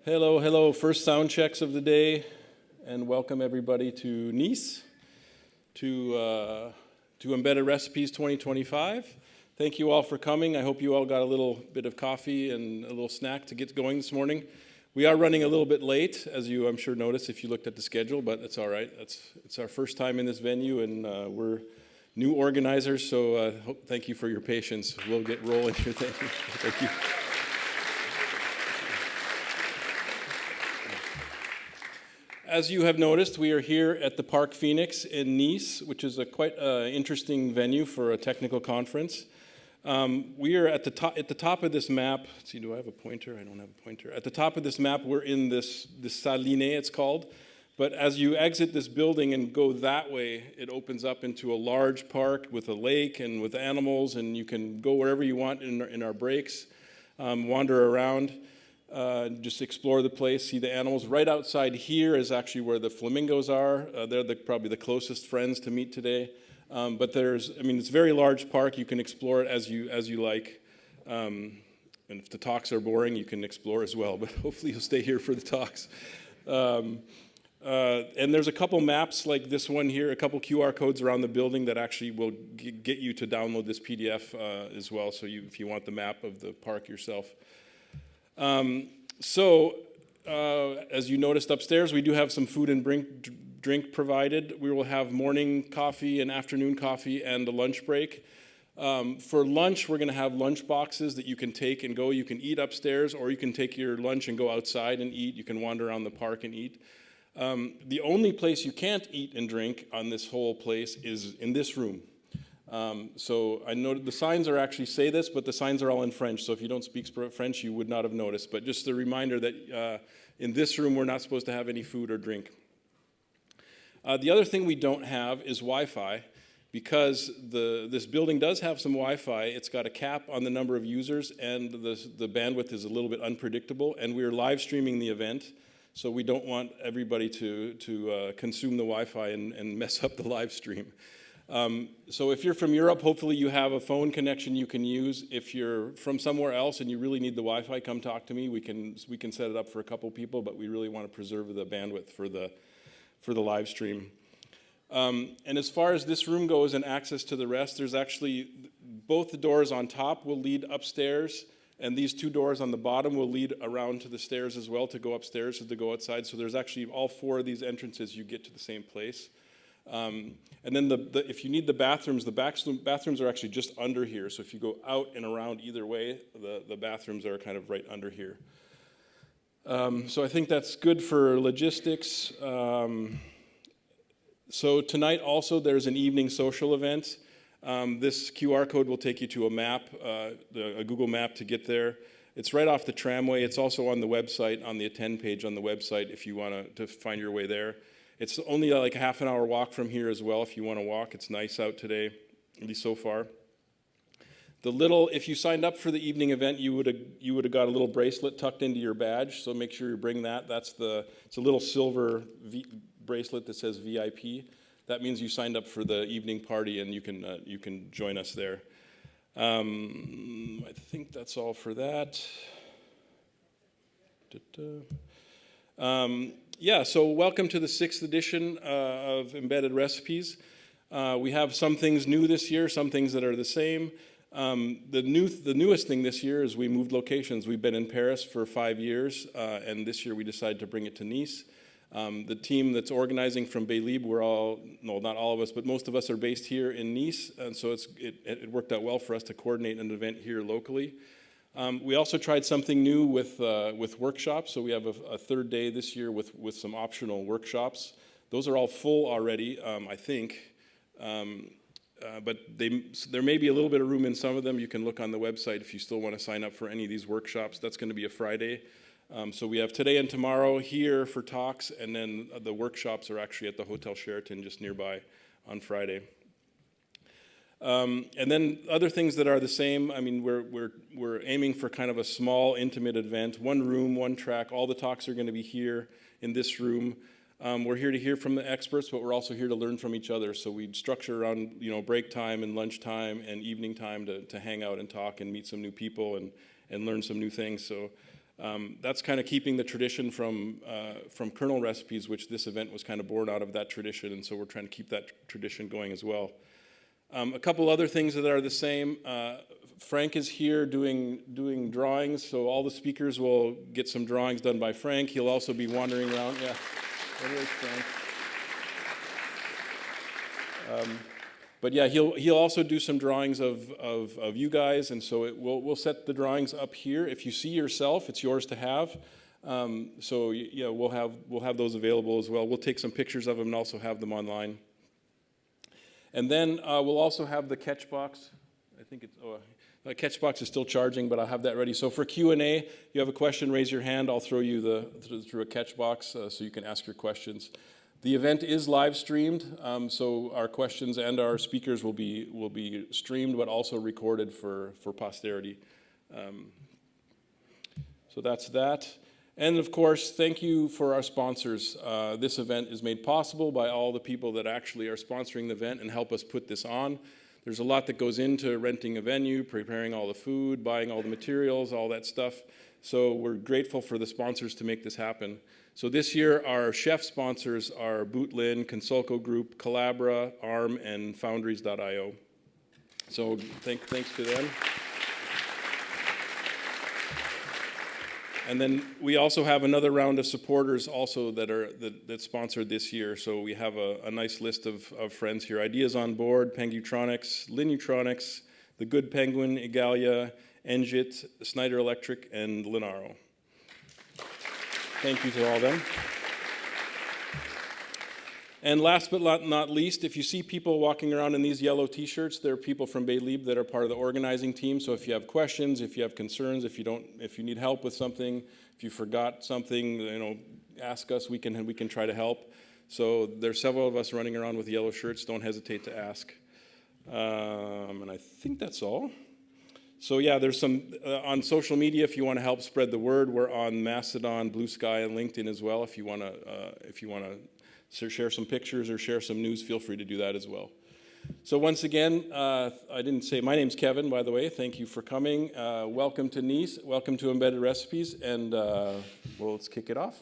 Hello, hello. First sound checks of the day, and welcome everybody to Nice, to Embedded Recipes 2025. Thank you all for coming. I hope you all got a little bit of coffee and a little snack to get going this morning. We are running a little bit late, as you I'm sure noticed if you looked at the schedule, but it's all right. It's our first time in this venue, and we're new organizers, so thank you for your patience. We'll get rolling here. Thank you. As you have noticed, we are here at the Parc Phoenix in Nice, which is a quite interesting venue for a technical conference. We are at the top of this map. Let's see, do I have a pointer? I don't have a pointer. At the top of this map, we're in this Salle Linné, it's called. But as you exit this building and go that way, it opens up into a large park with a lake and with animals, and you can go wherever you want in our breaks, wander around. Just explore the place, see the animals. Right outside here is actually where the flamingos are. They're probably the closest friends to meet today. But it's a very large park. You can explore it as you like. And if the talks are boring, you can explore as well. But hopefully you'll stay here for the talks. And there's a couple maps like this one here, a couple QR codes around the building that actually will get you to download this PDF as well. So if you want the map of the park yourself. As you noticed upstairs, we do have some food and drink provided. We will have morning coffee and afternoon coffee and a lunch break. For lunch, we're going to have lunch boxes that you can take and go. You can eat upstairs, or you can take your lunch and go outside and eat. You can wander around the park and eat. The only place you can't eat and drink on this whole place is in this room. So I noted the signs actually say this, but the signs are all in French. So if you don't speak French, you would not have noticed. But just a reminder that in this room, we're not supposed to have any food or drink. The other thing we don't have is Wi-Fi, because this building does have some Wi-Fi. It's got a cap on the number of users, and the bandwidth is a little bit unpredictable. And we are live streaming the event, so we don't want everybody to consume the Wi-Fi and mess up the live stream. So if you're from Europe, hopefully you have a phone connection you can use. If you're from somewhere else and you really need the Wi-Fi, come talk to me. We can set it up for a couple people, but we really want to preserve the bandwidth for the live stream. And as far as this room goes and access to the rest, there's actually both the doors on top will lead upstairs, and these two doors on the bottom will lead around to the stairs as well to go upstairs or to go outside. So there's actually all four of these entrances. You get to the same place. And then if you need the bathrooms are actually just under here. So if you go out and around either way, the bathrooms are kind of right under here. So I think that's good for logistics. So tonight also there's an evening social event. This QR code will take you to a map, a Google map to get there. It's right off the tramway. It's also on the website, on the attend page on the website if you want to find your way there. It's only like a half an hour walk from here as well if you want to walk. It's nice out today, at least so far. If you signed up for the evening event, you would have got a little bracelet tucked into your badge, so make sure you bring that. It's a little silver bracelet that says VIP. That means you signed up for the evening party, and you can join us there. I think that's all for that. So welcome to the 6th edition of Embedded Recipes. We have some things new this year, some things that are the same. The newest thing this year is we moved locations. We've been in Paris for 5 years, and this year we decided to bring it to Nice. The team that's organizing from Baylibre, not all of us, but most of us are based here in Nice, and so it worked out well for us to coordinate an event here locally. We also tried something new with workshops, so we have a third day this year with some optional workshops. Those are all full already, I think, but there may be a little bit of room in some of them. You can look on the website if you still want to sign up for any of these workshops. That's going to be a Friday. So we have today and tomorrow here for talks, and then the workshops are actually at the Hotel Sheraton just nearby on Friday. And then other things that are the same. I mean, we're aiming for kind of a small, intimate event. One room, one track. All the talks are going to be here in this room. We're here to hear from the experts, but we're also here to learn from each other. So we structure around break time and lunch time and evening time to hang out and talk and meet some new people and learn some new things. So That's kind of keeping the tradition from Kernel Recipes, which this event was kind of born out of that tradition, and so we're trying to keep that tradition going as well. A couple other things that are the same. Frank is here doing drawings, so all the speakers will get some drawings done by Frank. He'll also be wandering around. Yeah, there is Frank. But yeah, he'll also do some drawings of you guys, and so we'll set the drawings up here. If you see yourself, it's yours to have. So yeah, we'll have those available as well. We'll take some pictures of them and also have them online. And then we'll also have the catch box. I think the catch box is still charging, but I'll have that ready. So for Q&A, you have a question, raise your hand. I'll throw you through a catch box so you can ask your questions. The event is live streamed, so our questions and our speakers will be streamed, but also recorded for posterity. So that's that. And of course, thank you for our sponsors. This event is made possible by all the people that actually are sponsoring the event and help us put this on. There's a lot that goes into renting a venue, preparing all the food, buying all the materials, all that stuff. So we're grateful for the sponsors to make this happen. So this year, our chef sponsors are Bootlin, Consulco Group, Calabra, ARM, and Foundries.io. So thanks to them. And then we also have another round of supporters also that sponsored this year. So we have a nice list of friends here. Ideas on Board, Pengutronics, Linutronics, The Good Penguin, Igalia, Engit, Snyder Electric, and Linaro. Thank you to all of them. And last but not least, if you see people walking around in these yellow t-shirts, they're people from Baylibre that are part of the organizing team. So if you have questions, if you have concerns, if you need help with something, if you forgot something, ask us. We can try to help. So there's several of us running around with yellow shirts. Don't hesitate to ask. And I think that's all. So yeah, there's some on social media if you want to help spread the word. We're on Mastodon, Blue Sky, and LinkedIn as well. If you want to share some pictures or share some news, feel free to do that as well. So once again, I didn't say my name's Kevin, by the way. Thank you for coming. Welcome to Nice. Welcome to Embedded Recipes, and let's kick it off.